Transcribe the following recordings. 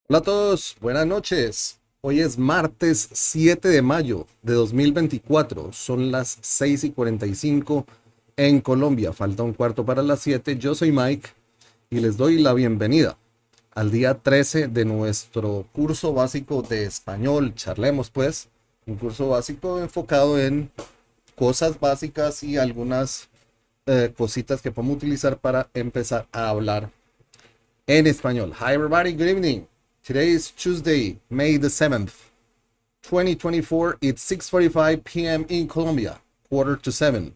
Hola a todos, buenas noches. Hoy es martes 7 de mayo de 2024. Son las 6:45 en Colombia. Falta un cuarto para las 7. Yo soy Mike y les doy la bienvenida al día 13 de nuestro curso básico de español. Charlemos Pues, un curso básico enfocado en cosas básicas y algunas cositas que podemos utilizar para empezar a hablar en español. Hi everybody, good evening. Today is Tuesday, May the 7th, 2024. It's 6:45 p.m. in Colombia, quarter to 7.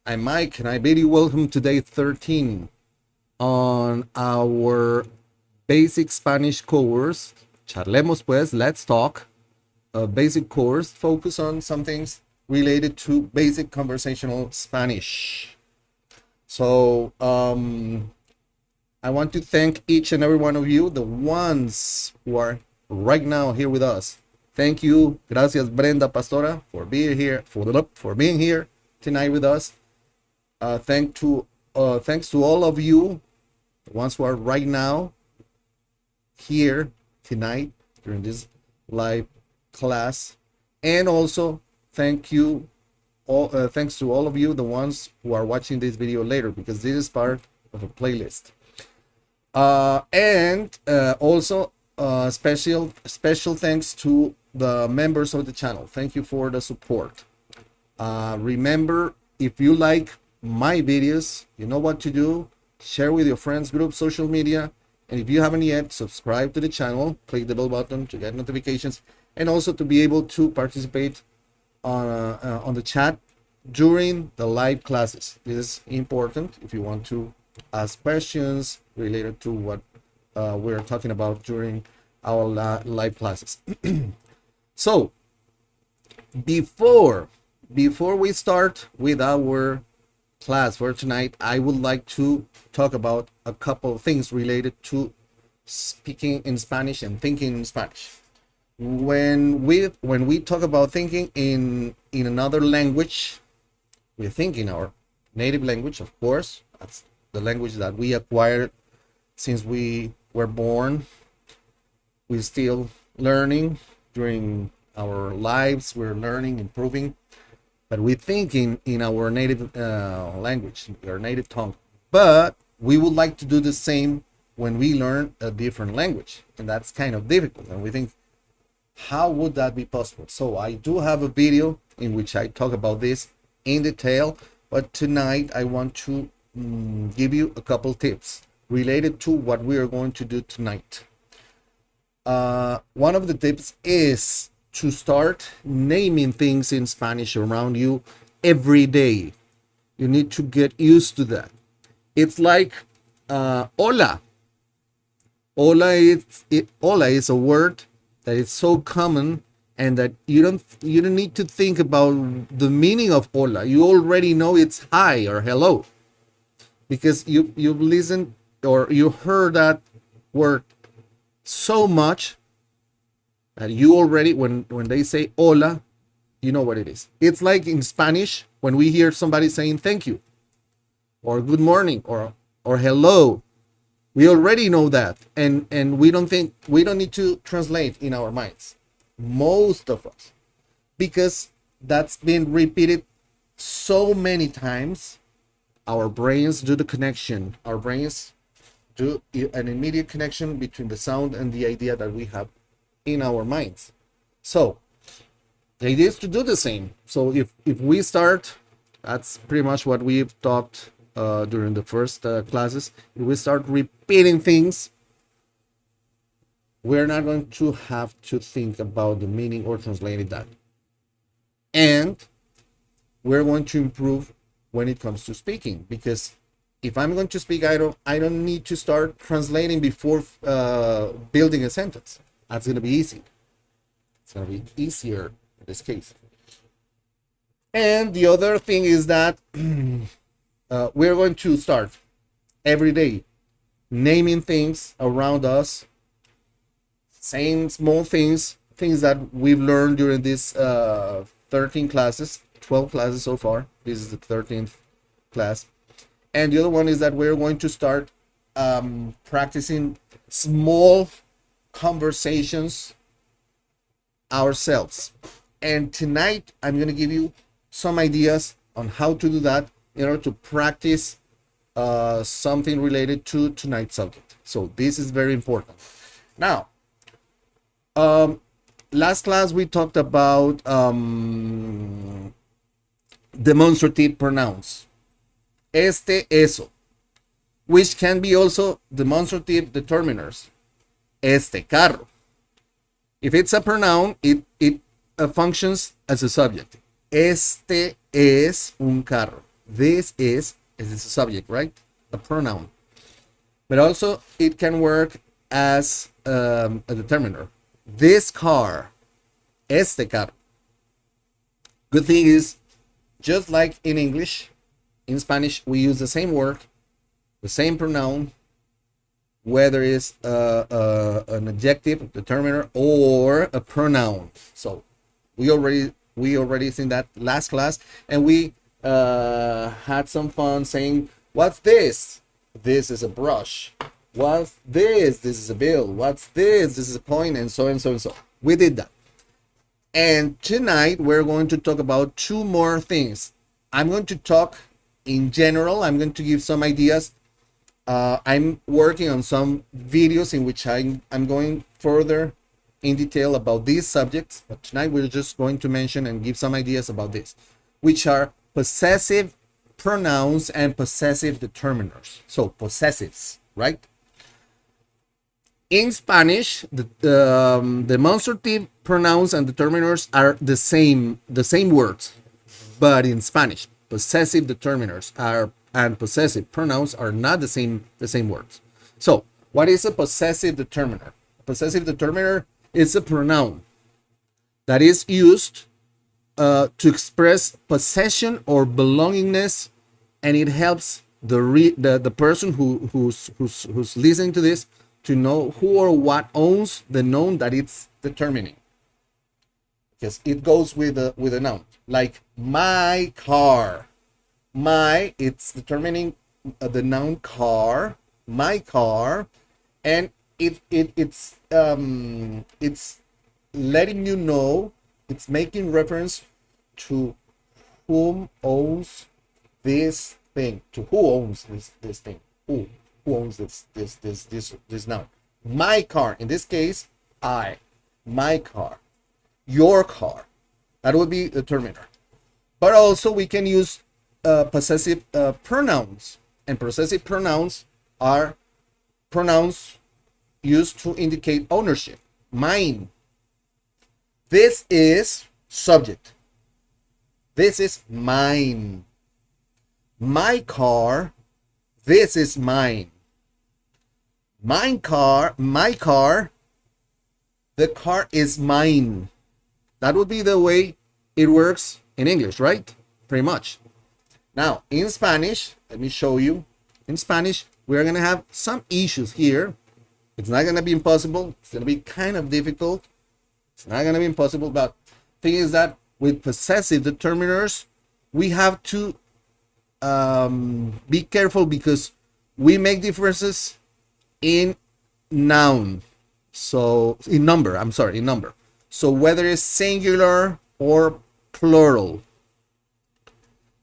I'm Mike and I bid you welcome to day 13 on our basic Spanish course. Charlemos Pues, let's talk. A basic course, focus on some things related to basic conversational Spanish. So, I want to thank each and every one of you, the ones who are right now here with us. Thank you, gracias Brenda Pastora, for being here, for being here tonight with us. Thanks to all of you, the ones who are right now here tonight during this live class, and also thanks to all of you, the ones who are watching this video later, because this is part of a playlist. And also special thanks to the members of the channel. Thank you for the support. Remember, if you like my videos, you know what to do. Share with your friends, group, social media. And if you haven't yet, subscribe to the channel. Click the bell button to get notifications. And also to be able to participate on the chat during the live classes. This is important if you want to ask questions related to what we're talking about during our live classes. So before we start with our class for tonight, I would like to talk about a couple of things related to speaking in Spanish and thinking in Spanish. When we talk about thinking in another language, we think in our native language, of course. That's the language that we acquired since we were born. We're still learning during our lives. We're learning, improving, but we think in our native language, our native tongue. But we would like to do the same when we learn a different language, and that's kind of difficult. And we think, how would that be possible? So I do have a video in which I talk about this in detail, but tonight I want to give you a couple tips related to what we are going to do tonight. One of the tips is to start naming things in Spanish around you every day. You need to get used to that. It's like hola. Hola is a word that is so common, and that you don't need to think about the meaning of hola. You already know it's hi or hello, because you've listened or you heard that word so much that you already, when they say hola, you know what it is. It's like in Spanish when we hear somebody saying thank you or good morning or hello. We already know that, and we don't need to translate in our minds, most of us, because that's been repeated so many times. Our brains do the connection. Our brains do an immediate connection between the sound and the idea that we have in our minds. So the idea is to do the same. So if we start, that's pretty much what we've talked during the first classes. If we start repeating things, we're not going to have to think about the meaning or translating that. And we're going to improve when it comes to speaking, because if I'm going to speak, I don't need to start translating before building a sentence. That's going to be easy. It's going to be easier in this case. And the other thing is that we're going to start every day naming things around us, saying small things that we've learned during these 13 classes, 12 classes so far. This is the 13th class. And the other one is that we're going to start practicing small conversations ourselves. And tonight, I'm going to give you some ideas on how to do that in order to practice something related to tonight's subject. So this is very important. Now, last class we talked about demonstrative pronouns. Este, eso, which can be also demonstrative determiners. Este carro. If it's a pronoun, it functions as a subject. Este es un carro. This is a subject, right? A pronoun. But also it can work as a determiner. This car. Este carro. Good thing is, just like in English, in Spanish, we use the same word, the same pronoun, whether it's an adjective, determiner, or a pronoun. So we already seen that last class, and we had some fun saying, what's this? This is a brush. What's this? This is a bill. What's this? This is a coin, and so and so and so. We did that. And tonight we're going to talk about two more things. I'm going to talk in general. I'm going to give some ideas. I'm working on some videos in which I'm going further in detail about these subjects, but tonight we're just going to mention and give some ideas about this, which are possessive pronouns and possessive determiners. So possessives, right? In Spanish, the demonstrative pronouns and determiners are the same words, but in Spanish, possessive determiners are and possessive pronouns are not the same words. So, what is a possessive determiner? A possessive determiner is a pronoun that is used to express possession or belongingness, and it helps the person who's listening to this to know who or what owns the noun that it's determining. Because it goes with a noun, like my car. My, it's determining the noun car, my car, and it's letting you know, it's making reference to whom owns this thing, to who owns this thing, who owns this noun. My car, in this case, I, my car, your car, that would be the determiner. But also we can use possessive pronouns, and possessive pronouns are pronouns used to indicate ownership. Mine. This is subject. This is mine. My car. This is mine. My car. The car is mine. That would be the way it works in English, right? Pretty much. Now, in Spanish, let me show you. In Spanish, we're going to have some issues here. It's not going to be impossible. It's going to be kind of difficult. It's not going to be impossible, but the thing is that with possessive determiners, we have to be careful because we make differences in noun. So, in number. So, whether it's singular or plural.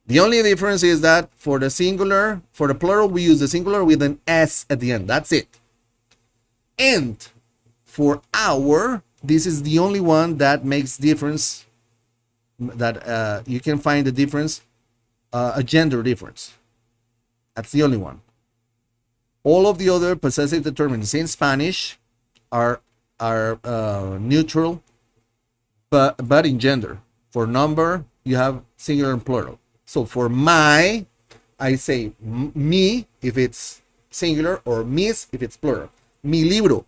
The only difference is that for the plural, we use the singular with an S at the end. That's it. And for our, this is the only one that makes difference, that you can find the difference, a gender difference. That's the only one. All of the other possessive determinants in Spanish are neutral, but in gender. For number, you have singular and plural. So for my, I say mi if it's singular, or mis if it's plural. Mi libro,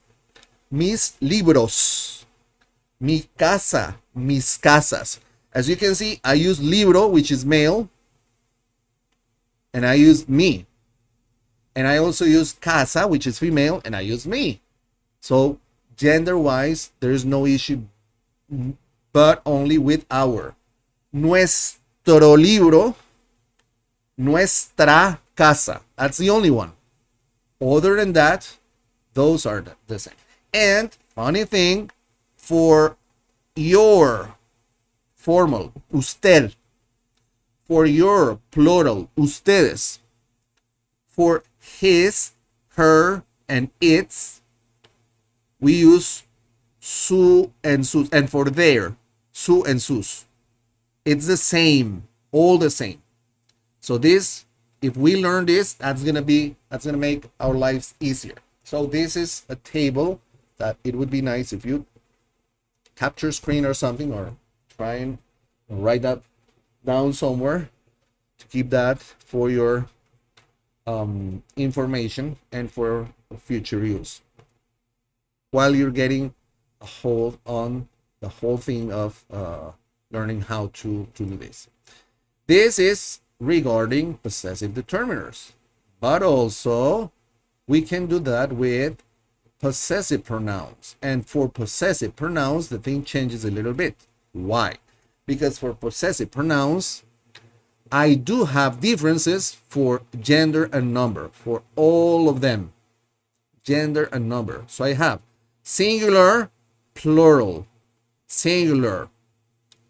mis libros. Mi casa, mis casas. As you can see, I use libro, which is male, and I use mi. And I also use casa, which is female, and I use me. So gender-wise, there's no issue, but only with our. Nuestro libro, nuestra casa. That's the only one. Other than that, those are the same. And Funny thing, for your formal, usted. For your plural, ustedes. For his, her, and its, we use su and sus. And for their, su and sus. It's the same, all the same. So this, if we learn this, that's gonna make our lives easier. So this is a table that it would be nice if you capture screen or something, or try and write that down somewhere to keep that for your information and for future use while you're getting a hold on the whole thing of learning how to do this. This is regarding possessive determiners, but also we can do that with possessive pronouns. And for possessive pronouns, the thing changes a little bit. Why? Because for possessive pronouns, I do have differences for gender and number, for all of them, gender and number. So I have singular, plural, singular,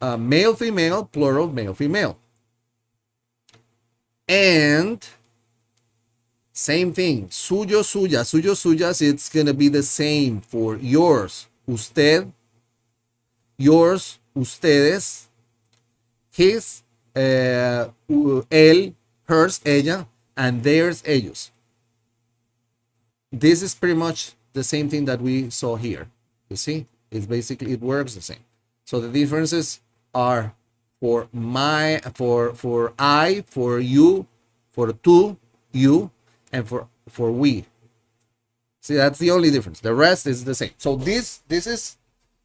male, female, plural, male, female. And same thing, suyo, suya, suyo, suyas, it's going to be the same for yours, usted, yours, ustedes, his, él, hers, ella, and theirs, ellos. This is pretty much the same thing that we saw here. You see, it's basically, it works the same. So the differences are for my, for I, for you, for tú, you, and for we. See, that's the only difference. The rest is the same. So this is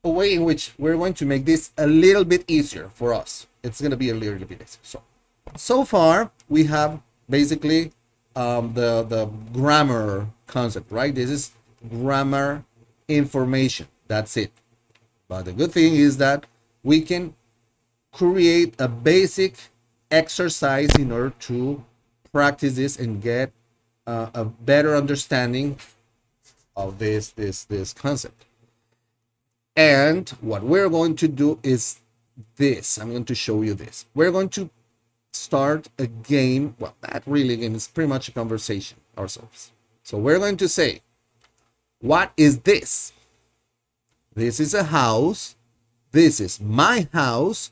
a way in which we're going to make this a little bit easier for us. It's going to be a little bit easier. So far we have basically the grammar concept, right? This is grammar information. That's it. But the good thing is that we can create a basic exercise in order to practice this and get a better understanding of this concept. And what we're going to do is this. I'm going to show you this. We're going to start a game. Well, not really a game. It's pretty much a conversation ourselves. So we're going to say, what is this? This is a house. This is my house.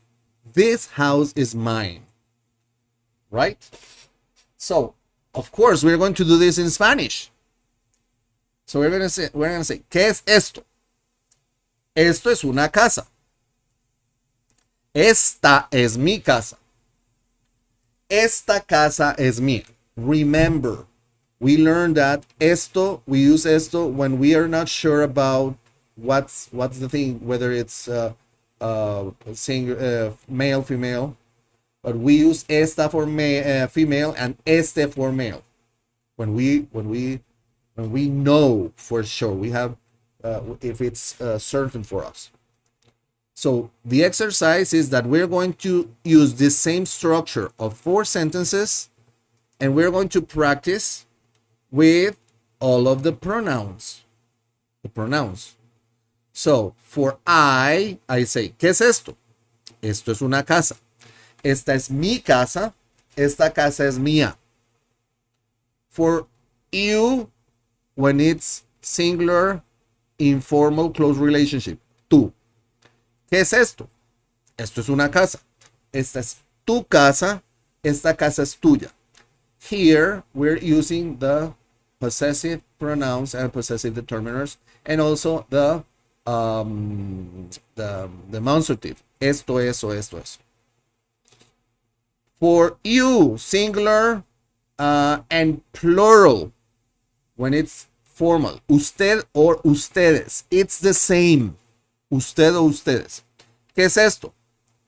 This house is mine. Right? So, of course, we're going to do this in Spanish. So we're going to say, ¿qué es esto? Esto es una casa. Esta es mi casa. Esta casa es mía. Remember, we learned that esto, we use esto when we are not sure about what's the thing, whether it's male, female, but we use esta for female and este for male. When we know for sure, we have if it's certain for us. So the exercise is that we're going to use this same structure of 4 sentences, and we're going to practice with all of the pronouns. The pronouns. So for I say, ¿qué es esto? Esto es una casa. Esta es mi casa. Esta casa es mía. For you, when it's singular, informal, close relationship, tú. ¿Qué es esto? Esto es una casa. Esta es tu casa. Esta casa es tuya. Here, we're using the possessive pronouns and possessive determiners, and also the demonstrative. Esto, eso, esto, eso. For you, singular and plural, when it's formal, usted or ustedes, it's the same. Usted o ustedes. ¿Qué es esto?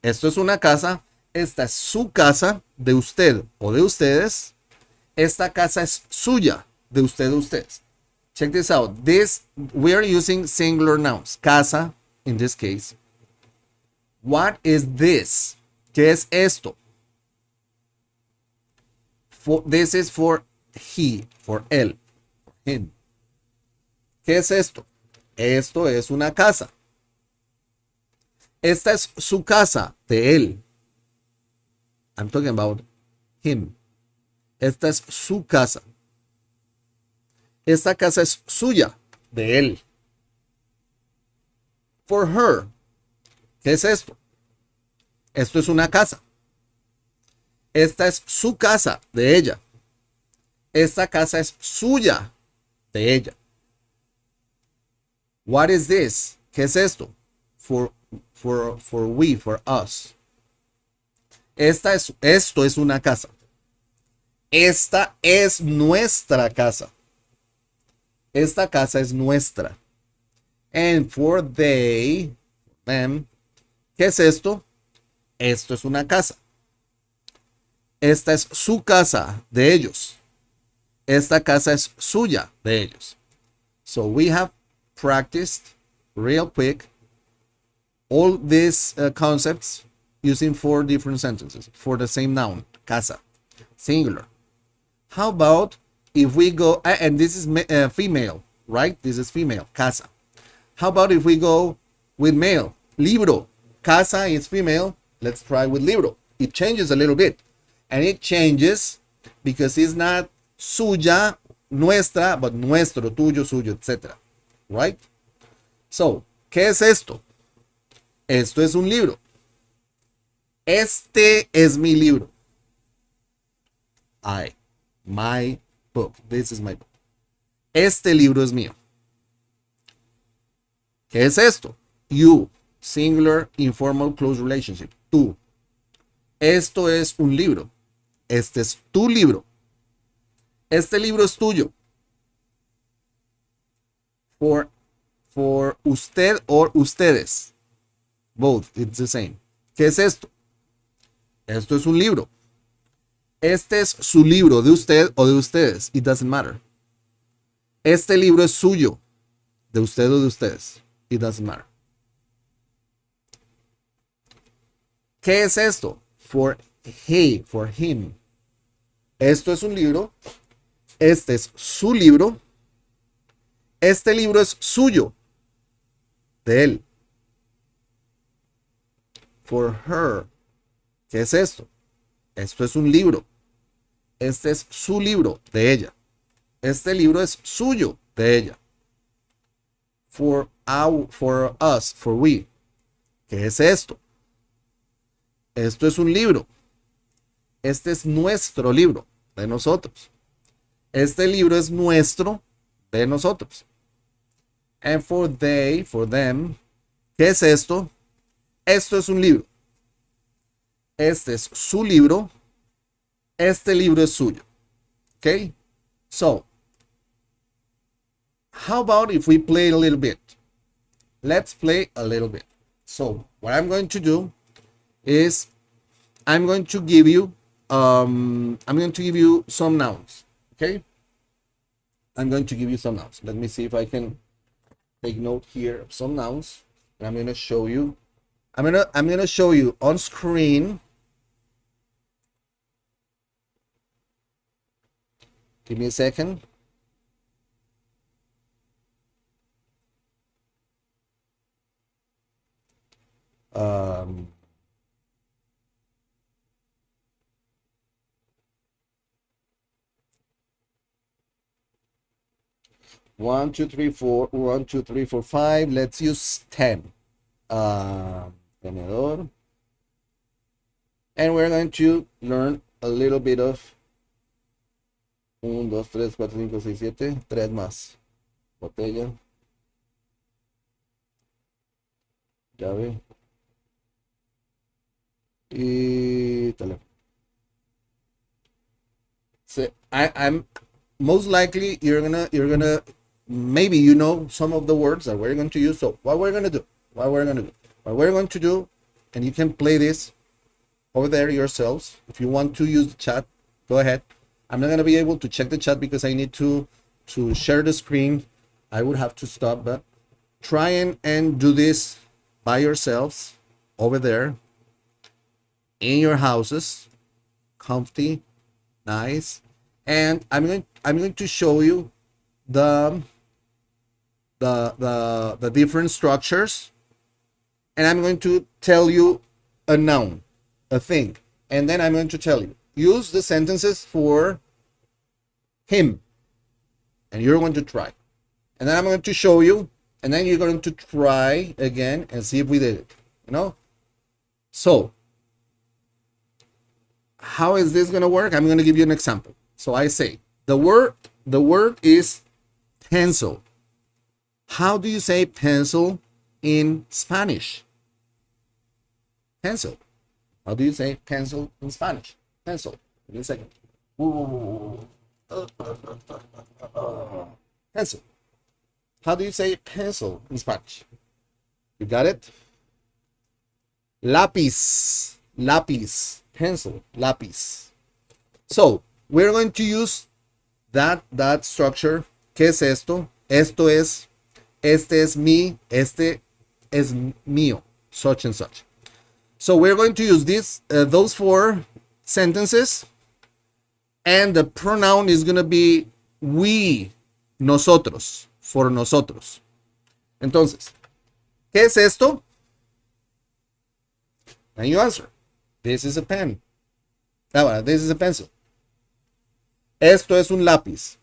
Esto es una casa. Esta es su casa, de usted o de ustedes. Esta casa es suya, de usted o ustedes. Check this out. This, we are using singular nouns. Casa, in this case. What is this? ¿Qué es esto? This is for he, for él, for him. ¿Qué es esto? Esto es una casa. Esta es su casa de él. I'm talking about him. Esta es su casa. Esta casa es suya, de él. For her. ¿Qué es esto? Esto es una casa. Esta es su casa, de ella. Esta casa es suya, de ella. What is this? ¿Qué es esto? For we, for us. Esto es una casa. Esta es nuestra casa. Esta casa es nuestra. And for they, them, ¿qué es esto? Esto es una casa. Esta es su casa de ellos. Esta casa es suya de ellos. So we have practiced real quick all these concepts using 4 different sentences for the same noun, casa, singular. How about if we go, and this is female, right? This is female, casa. How about if we go with male, libro, casa is female. Let's try with libro. It changes a little bit. And it changes because it's not suya, nuestra, but nuestro, tuyo, suyo, etc. Right? So, ¿qué es esto? Esto es un libro. Este es mi libro. My book. This is my book. Este libro es mío. ¿Qué es esto? You. Singular, informal, close relationship. Tú. Esto es un libro. Este es tu libro. Este libro es tuyo. For usted or ustedes. Both, it's the same. ¿Qué es esto? Esto es un libro. Este es su libro, de usted o de ustedes. It doesn't matter. Este libro es suyo, de usted o de ustedes. It doesn't matter. ¿Qué es esto? For he, for him. Esto es un libro. Este es su libro. Este libro es suyo, de él. For her. ¿Qué es esto? Esto es un libro. Este es su libro, de ella. Este libro es suyo, de ella. For us, for we. ¿Qué es esto? Esto es un libro. Este es nuestro libro, de nosotros. Este libro es nuestro, de nosotros. And for they, for them, ¿qué es esto? Esto es un libro. Este es su libro. Este libro es suyo. Okay? So, how about if we play a little bit? Let's play a little bit. So, what I'm going to do is I'm going to give you some nouns. Okay? I'm going to give you some nouns. Let me see if I can take note here of some nouns. And I'm going to show you. I'm going to show you on screen. Give me a second. One, two, three, four. 1, 2, 3, 4, 5. Let's use 10. Tenedor. And we're going to learn a little bit of 1, 2, 3, 4, 5, 6, 7. 3 más. Botella. Llave. Y teléfono. So I'm most likely you're gonna maybe you know some of the words that we're going to use. So what we're going to do, and you can play this over there yourselves. If you want to use the chat, go ahead. I'm not going to be able to check the chat because I need to share the screen. I would have to stop, but try and do this by yourselves over there in your houses, comfy, nice. And I'm going to show you the the different structures, and I'm going to tell you a noun, a thing, and then I'm going to tell you, use the sentences for him, and you're going to try. And then I'm going to show you, and then you're going to try again and see if we did it, you know? So, how is this going to work? I'm going to give you an example. So I say, the word is pencil. How do you say pencil in Spanish? Pencil. How do you say pencil in Spanish? Pencil. Give me a second. Pencil. How do you say pencil in Spanish? You got it? Lápiz. Lápiz. Pencil. Lápiz. So, we're going to use that structure. ¿Qué es esto? Esto es, este es mi, este es mío, such and such. So we're going to use those 4 sentences, and the pronoun is going to be we, nosotros, for nosotros. Entonces, ¿qué es esto? And you answer. This is a pen. This is a pencil. Esto es un lápiz.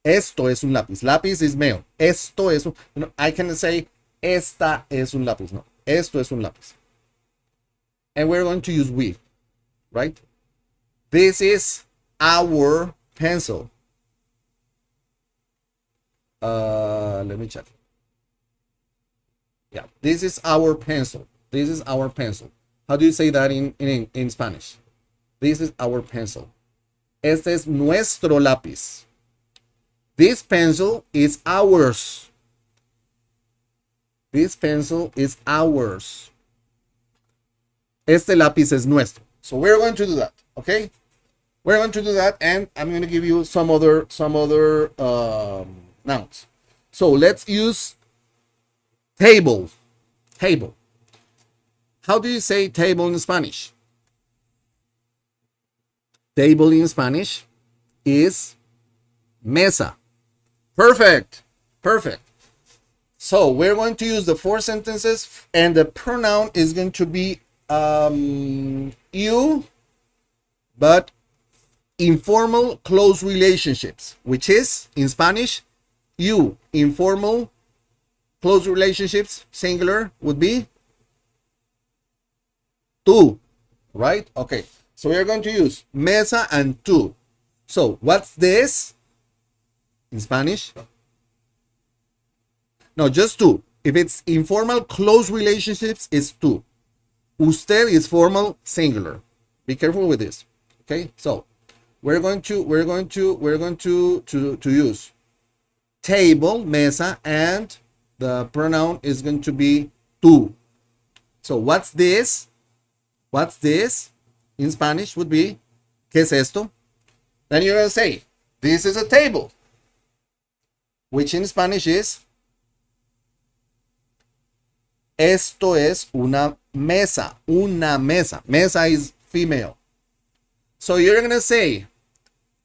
Esto es un lápiz. Lápiz is male. Esto es un... I can say, esta es un lápiz. No, esto es un lápiz. And we're going to use we, right? This is our pencil. Let me check. Yeah, this is our pencil. This is our pencil. How do you say that in Spanish? This is our pencil. Este es nuestro lápiz. This pencil is ours. This pencil is ours. Este lápiz es nuestro. So we're going to do that, okay? We're going to do that, and I'm going to give you some other nouns. So let's use table. Table. How do you say table in Spanish? Table in Spanish is mesa. Perfect. Perfect. So we're going to use the 4 sentences, and the pronoun is going to be you, but informal close relationships, which is in Spanish, you. Informal close relationships, singular, would be tú, right? Okay, so we're going to use mesa and tú. So what's this in Spanish? No, just tú. If it's informal close relationships, it's tú. Usted is formal singular. Be careful with this. Okay, so we're going to use table, mesa, and the pronoun is going to be tú. So what's this? What's this in Spanish would be, ¿qué es esto? Then you're going to say, this is a table, which in Spanish is, esto es una mesa. Una mesa. Mesa is female. So you're going to say,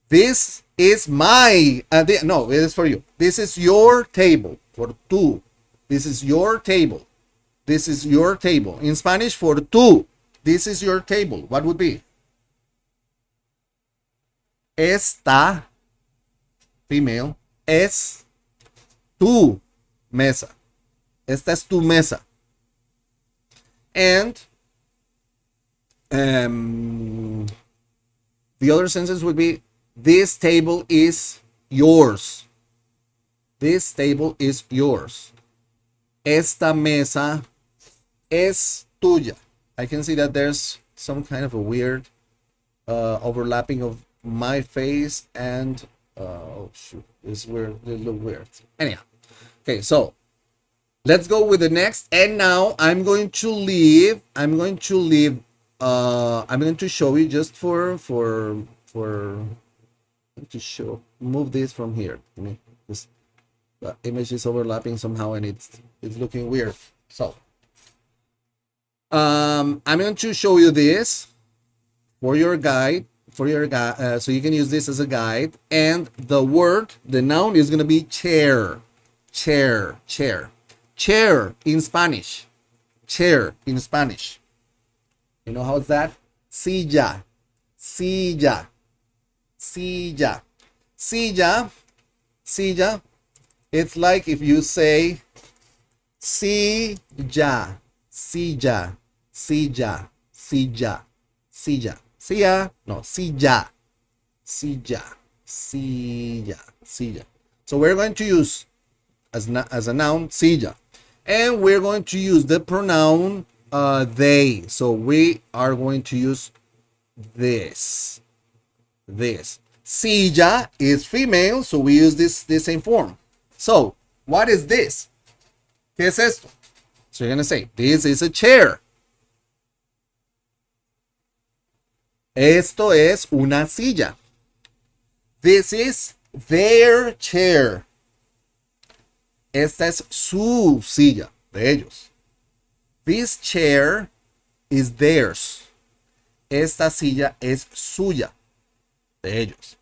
this is my, no, it is for you. This is your table, for tú. This is your table. This is your table. In Spanish, for tú. This is your table. What would be? Esta, female, es tu mesa. Esta es tu mesa. And the other sentence would be, this table is yours. This table is yours. Esta mesa es tuya. I can see that there's some kind of a weird overlapping of my face and oh shoot, this weird. It look weird. Anyhow, okay, so let's go with the next. And now I'm going to leave. I'm going to show you just to show. Move this from here. This the image is overlapping somehow, and it's looking weird. So I'm going to show you this for your guide. So you can use this as a guide. And the noun is going to be chair. chair, chair. Chair in Spanish. Chair in Spanish. You know how's that? Silla, silla, silla, silla, silla. It's like if you say silla, silla, silla, silla, silla, silla. No, silla, silla, silla, silla. So we're going to use as a noun silla, and we're going to use the pronoun they. So we are going to use this. Silla is female, so we use this same form. So what is this? ¿Qué es esto? So you're going to say, this is a chair. Esto es una silla. This is their chair. Esta es su silla, de ellos. This chair is theirs. Esta silla es suya, de ellos.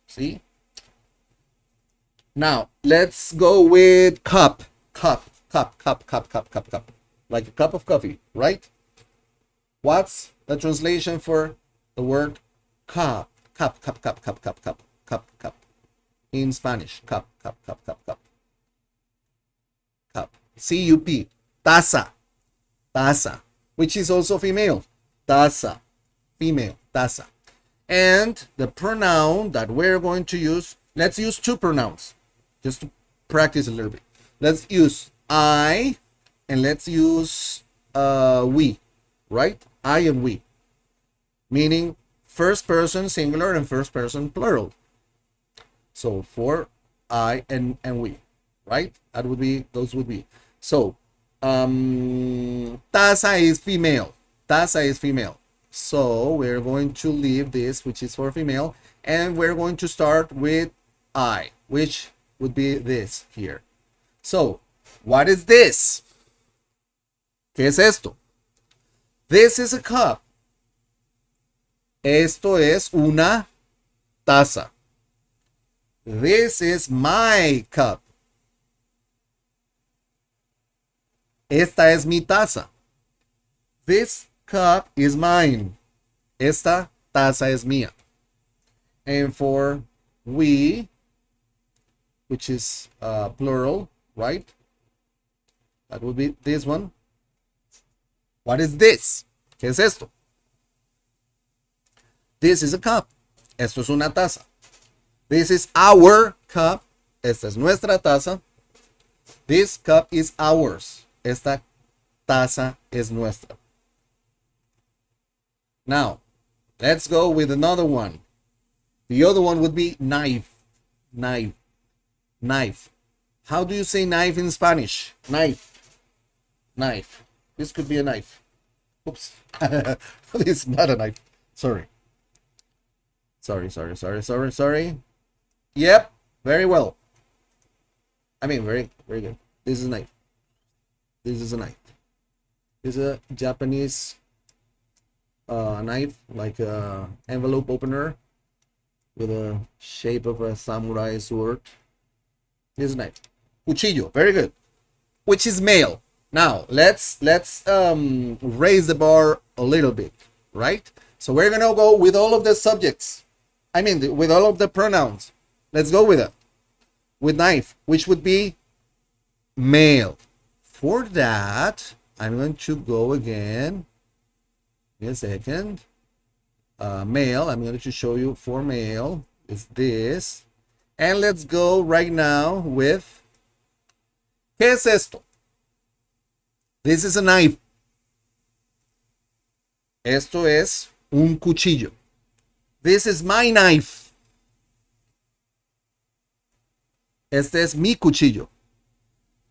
See? Now, let's go with cup. Cup. Like a cup of coffee, right? What's the translation for the word cup? Cup. In Spanish, cup. C-U-P. Taza, which is also female. Taza, female, taza. And the pronoun that we're going to use, let's use two pronouns, just to practice a little bit. Let's use I, and let's use we, right? I and we, meaning first person singular and first person plural. So for I and we, right? Those would be. So taza is female. So we're going to leave this, which is for female, and we're going to start with I, which would be this here. So what is this? ¿Qué es esto? This is a cup. Esto es una taza. This is my cup. Esta es mi taza. This cup is mine. Esta taza es mía. And for we, which is plural, right? That would be this one. What is this? ¿Qué es esto? This is a cup. Esto es una taza. This is our cup. Esta es nuestra taza. This cup is ours. Esta taza es nuestra. Now, let's go with another one. The other one would be knife. How do you say knife in Spanish? Knife. This could be a knife. Oops. This is not a knife. Sorry. Yep. Very well. I mean, very good. This is a knife. This is a a Japanese knife, like a envelope opener with a shape of a samurai sword. This is a knife. Cuchillo. Very good. Which is male. Now let's raise the bar a little bit, right? So we're gonna go with all of the subjects. I mean, with all of the pronouns. Let's go with it. With knife, which would be male. For that, I'm going to go again. Give me a second. Male. I'm going to show you for male is this. And let's go right now with ¿qué es esto? This is a knife. Esto es un cuchillo. This is my knife. Este es mi cuchillo.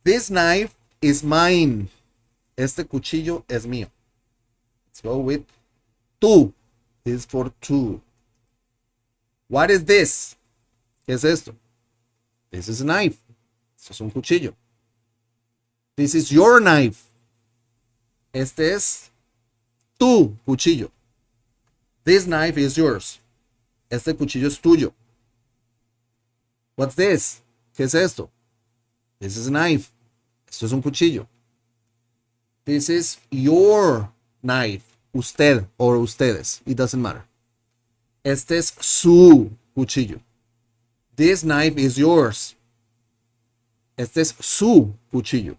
This knife is mine. Este cuchillo es mío. Let's go with tú. This is for two. What is this? ¿Qué es esto? This is a knife. Esto es un cuchillo. This is your knife. Este es tu cuchillo. This knife is yours. Este cuchillo es tuyo. What's this? ¿Qué es esto? This is a knife. Esto es un cuchillo. This is your knife. Usted or ustedes. It doesn't matter. Este es su cuchillo. This knife is yours. Este es su cuchillo.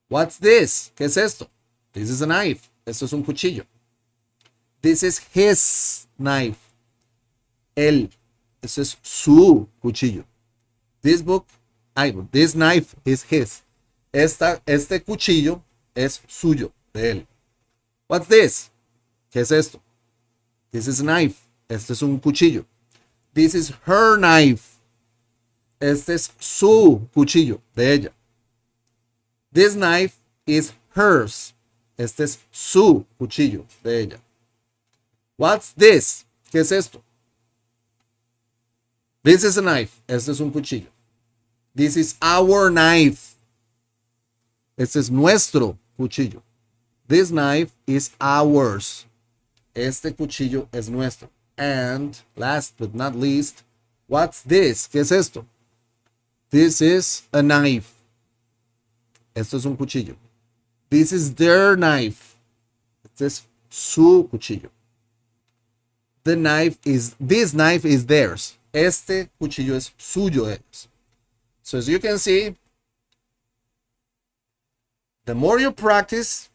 What's this? ¿Qué es esto? This is a knife. Esto es un cuchillo. This is his knife. Él. Esto es su cuchillo. This knife is his. Este cuchillo es suyo, de él. What's this? ¿Qué es esto? This is a knife. Este es un cuchillo. This is her knife. Este es su cuchillo, de ella. This knife is hers. Este es su cuchillo, de ella. What's this? ¿Qué es esto? This is a knife. Este es un cuchillo. This is our knife. Este es nuestro cuchillo. This knife is ours. Este cuchillo es nuestro. And last but not least, what's this? ¿Qué es esto? This is a knife. Esto es un cuchillo. This is their knife. Este es su cuchillo. This knife is theirs. Este cuchillo es suyo de ellos. So as you can see, the more you practice,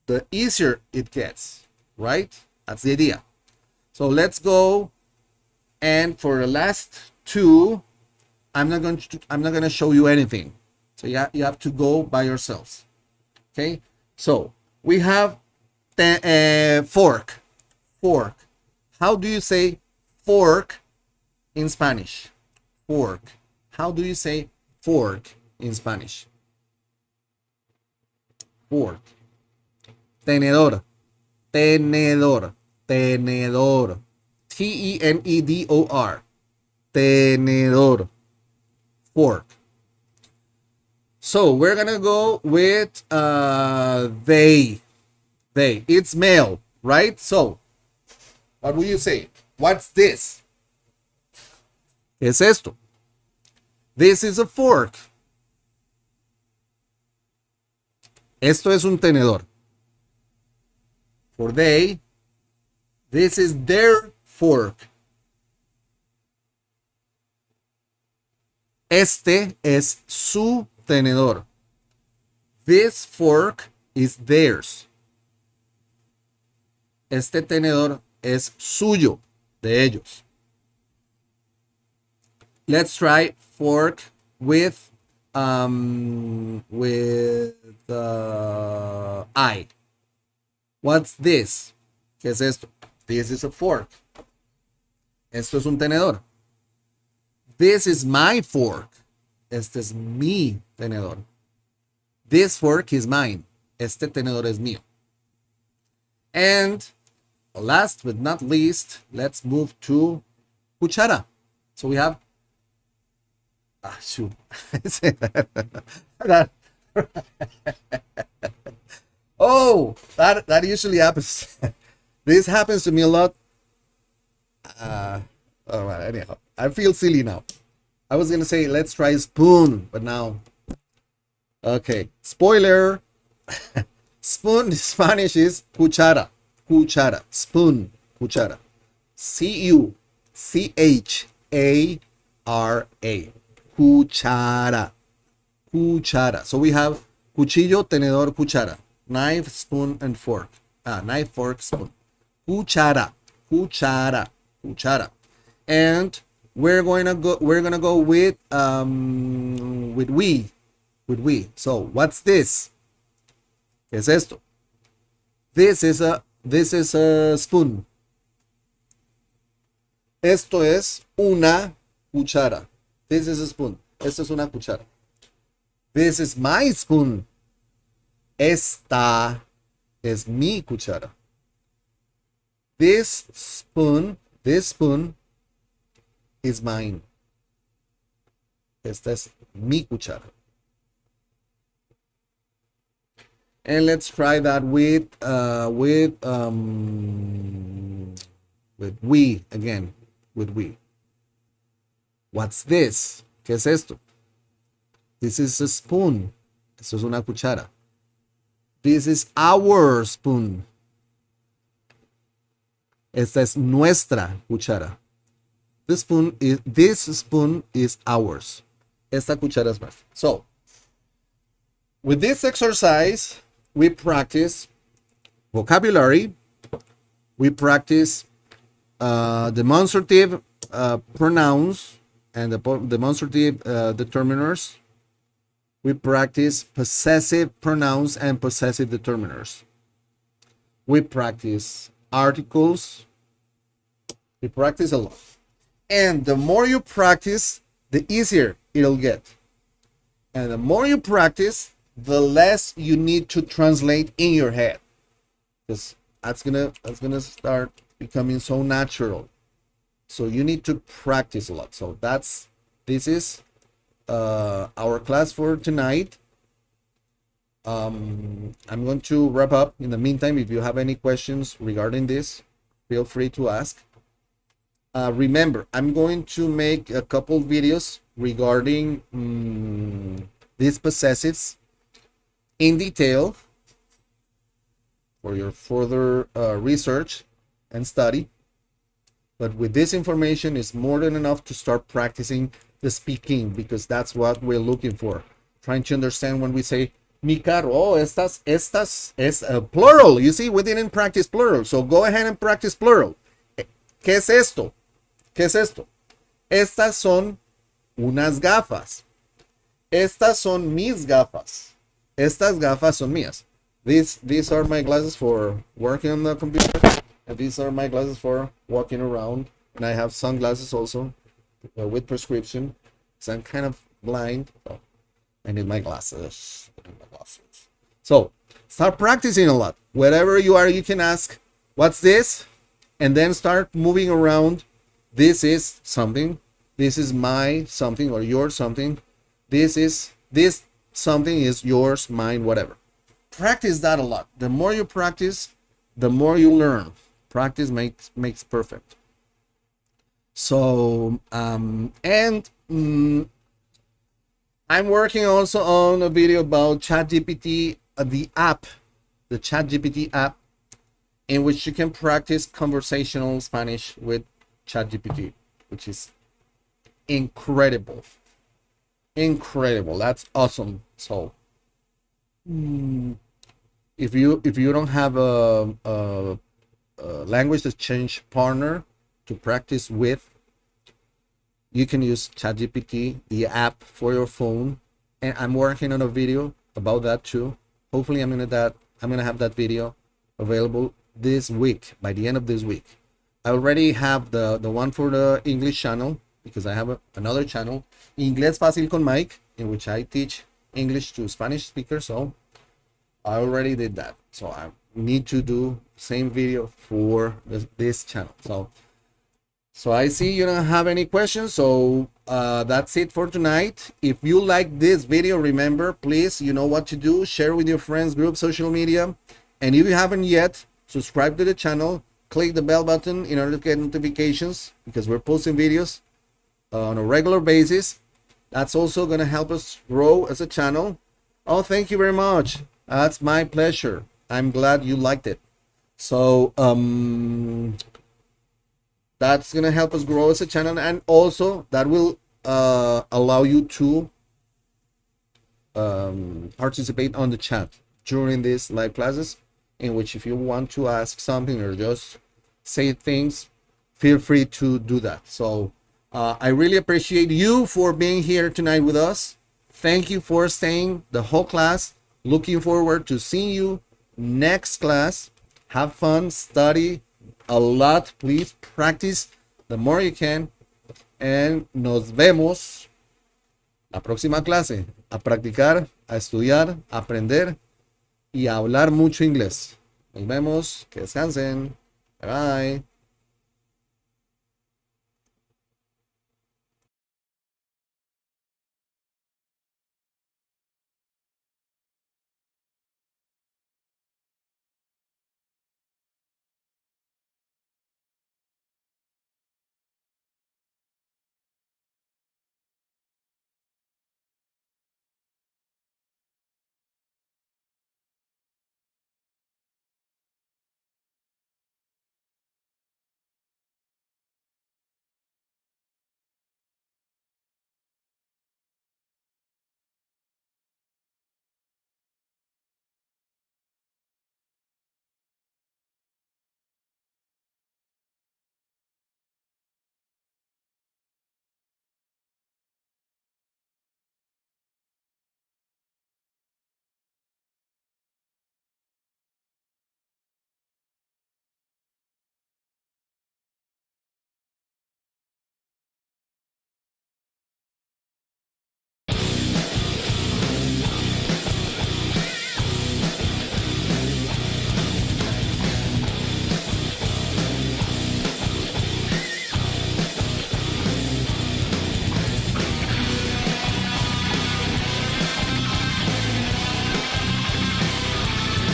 the easier it gets, right? That's the idea. So let's go, and for the last two, I'm not going to show you anything. So you have to go by yourselves. Okay? So we have fork. Fork. How do you say fork in Spanish? Fork. How do you say fork in Spanish? Fork. Tenedor. Tenedor. Tenedor. Tenedor. Tenedor. Fork. So we're gonna go with they. They. It's male, right? So what will you say? What's this? ¿Qué es esto? This is a fork. Esto es un tenedor. For they, this is their fork. Este es su tenedor. This fork is theirs. Este tenedor es suyo, de ellos. Let's try fork with I. What's this? ¿Qué es esto? This is a fork. Esto es un tenedor. This is my fork. Este es mi tenedor. This fork is mine. Este tenedor es mío. And last but not least, let's move to cuchara. So we have shoot. Oh, that usually happens. This happens to me a lot. All right, anyhow, I feel silly now. I was gonna say let's try spoon, but now, okay. Spoiler. Spoon in Spanish is cuchara. Cuchara. Spoon. Cuchara. Cuchara. Cuchara. Cuchara. So we have cuchillo, tenedor, cuchara. Knife, spoon, and fork. Knife, fork, spoon. Cuchara. Cuchara. Cuchara. And we're gonna go with we. With we. So what's this? ¿Qué es esto? This is a spoon. Esto es una cuchara. This is a spoon. Esto es una cuchara. This is my spoon. Esta es mi cuchara. This spoon is mine. Esta es mi cuchara. And let's try that with we again. With we. What's this? ¿Qué es esto? This is a spoon. Esto es una cuchara. This is our spoon. Esta es nuestra cuchara. This spoon is ours. Esta cuchara es nuestra. So, with this exercise, we practice vocabulary. We practice demonstrative pronouns and the demonstrative determiners. We practice possessive pronouns and possessive determiners. We practice articles. We practice a lot. And the more you practice, the easier it'll get. And the more you practice, the less you need to translate in your head. Because that's gonna start becoming so natural. So you need to practice a lot. So this is our class for tonight. I'm going to wrap up. In the meantime, if you have any questions regarding this, feel free to ask. Remember, I'm going to make a couple videos regarding these possessives in detail for your further research and study. But with this information, it's more than enough to start practicing the speaking, because that's what we're looking for. Trying to understand when we say mi carro, oh, estas es plural. You see, we didn't practice plural. So go ahead and practice plural. ¿Qué es esto? ¿Qué es esto? Estas son unas gafas. Estas son mis gafas. Estas gafas son mías. These are my glasses for working on the computer. And these are my glasses for walking around. And I have sunglasses also with prescription. So I'm kind of blind. So I need my glasses. So start practicing a lot. Wherever you are, you can ask, what's this? And then start moving around. This is something. This is my something or your something. This something is yours, mine, whatever. Practice that a lot. The more you practice, the more you learn. Practice makes perfect. So, I'm working also on a video about ChatGPT, the app, the ChatGPT app, in which you can practice conversational Spanish with ChatGPT, which is incredible. Incredible. That's awesome. So, if you don't have a language exchange partner to practice with, you can use ChatGPT, the app for your phone. And I'm working on a video about that too. Hopefully I'm gonna have that video available this week, by the end of this week. I already have the one for the English channel, because I have another channel, Inglés Fácil con Mike, in which I teach English to Spanish speakers. So I already did that. So I need to do same video for this channel. So I see you don't have any questions. So that's it for tonight. If you like this video, remember, please, you know what to do. Share with your friends, group, social media. And if you haven't yet, subscribe to the channel. Click the bell button in order to get notifications, because we're posting videos on a regular basis. That's also going to help us grow as a channel. Oh, thank you very much. That's my pleasure. I'm glad you liked it. So that's going to help us grow as a channel, and also that will allow you to participate on the chat during these live classes, in which if you want to ask something or just say things, feel free to do that. So I really appreciate you for being here tonight with us. Thank you for staying the whole class. Looking forward to seeing you next class. Have fun, study a lot, please practice the more you can, and nos vemos la próxima clase. A practicar, a estudiar, a aprender y a hablar mucho inglés. Nos vemos, que descansen. Bye bye.